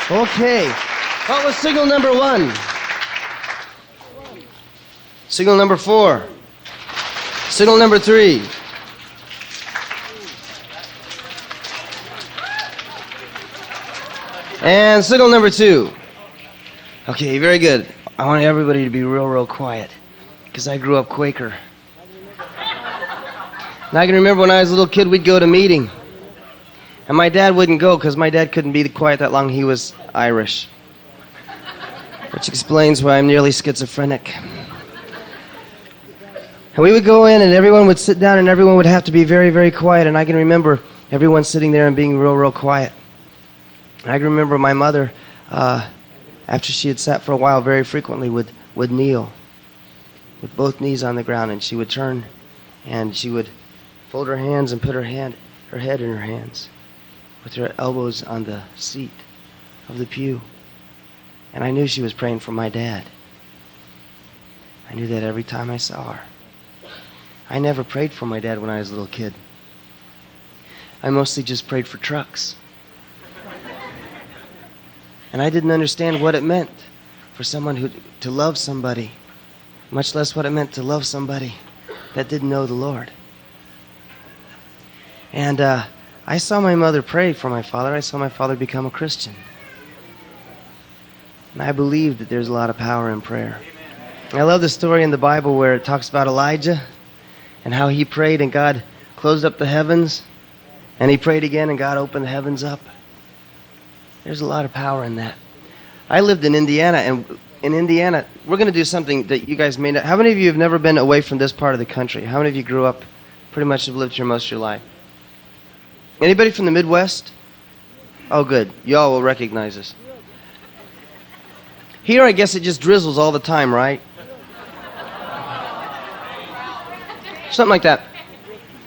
Okay. What was signal number 1? Signal number 4. Signal number 3. And signal number 2. Okay, very good. I want everybody to be real quiet, because I grew up Quaker. And I can remember when I was a little kid, we'd go to a meeting. And my dad wouldn't go, because my dad couldn't be quiet that long. He was Irish. Which explains why I'm nearly schizophrenic. And we would go in, and everyone would sit down, and everyone would have to be very quiet. And I can remember everyone sitting there and being real quiet. And I can remember my mother, after she had sat for a while, very frequently would kneel with both knees on the ground, and she would turn, and she would fold her hands and put her head in her hands, with her elbows on the seat of the pew. And I knew she was praying for my dad. I knew that every time I saw her. I never prayed for my dad when I was a little kid. I mostly just prayed for trucks. And I didn't understand what it meant for someone to love somebody, much less what it meant to love somebody that didn't know the Lord. And I saw my mother pray for my father. I saw my father become a Christian. And I believe that there's a lot of power in prayer. I love the story in the Bible where it talks about Elijah and how he prayed and God closed up the heavens, and he prayed again and God opened the heavens up. There's a lot of power in that. I lived in Indiana, and in Indiana, we're going to do something that you guys may not. How many of you have never been away from this part of the country? How many of you grew up, pretty much have lived here most of your life? Anybody from the Midwest? Oh, good. Y'all will recognize this. Here, I guess it just drizzles all the time, right? Something like that.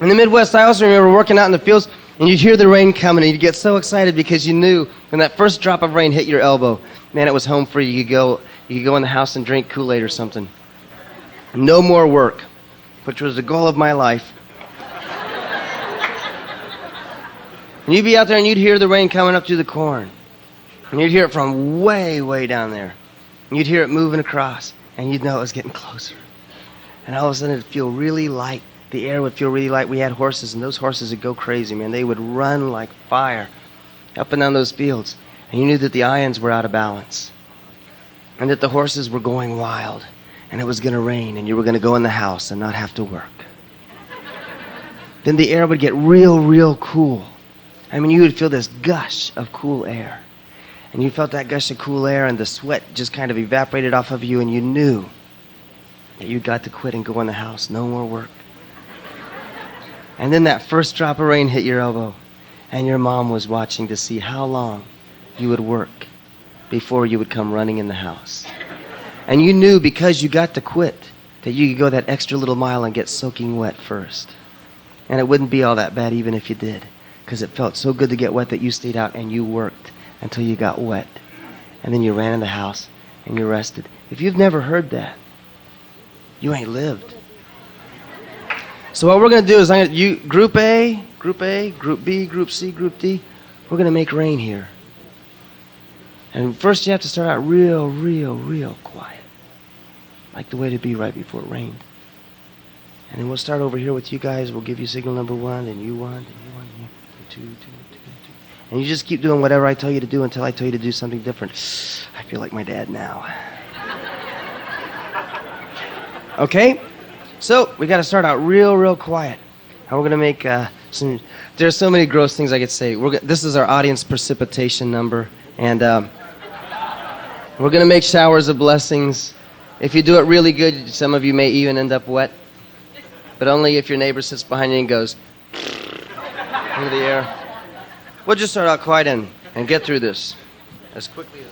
In the Midwest, I also remember working out in the fields, and you'd hear the rain coming, and you'd get so excited because you knew when that first drop of rain hit your elbow, man, it was home free. You could go in the house and drink Kool-Aid or something. No more work, which was the goal of my life. And you'd be out there, and you'd hear the rain coming up through the corn. And you'd hear it from way down there. And you'd hear it moving across, and you'd know it was getting closer. And all of a sudden, it'd feel really light. The air would feel really light. We had horses, and those horses would go crazy, man. They would run like fire up and down those fields. And you knew that the ions were out of balance, and that the horses were going wild, and it was going to rain, and you were going to go in the house and not have to work. Then the air would get real cool. I mean, you would feel this gush of cool air. And you felt that gush of cool air, and the sweat just kind of evaporated off of you, and you knew that you got to quit and go in the house. No more work. And then that first drop of rain hit your elbow, and your mom was watching to see how long you would work before you would come running in the house. And you knew, because you got to quit, that you could go that extra little mile and get soaking wet first. And it wouldn't be all that bad even if you did, because it felt so good to get wet that you stayed out and you worked until you got wet. And then you ran in the house and you rested. If you've never heard that, you ain't lived. So what we're going to do is, Group A, Group B, Group C, Group D, we're going to make rain here. And first you have to start out real quiet, like the way to be right before it rained. And then we'll start over here with you guys. We'll give you signal number 1, and you 1, and you 1, and you 2. And you just keep doing whatever I tell you to do until I tell you to do something different. I feel like my dad now. Okay? So we got to start out real quiet. And we're going to make there's so many gross things I could say. This is our audience precipitation number. And we're going to make showers of blessings. If you do it really good, some of you may even end up wet. But only if your neighbor sits behind you and goes into the air. We'll just start out quiet and get through this as quickly as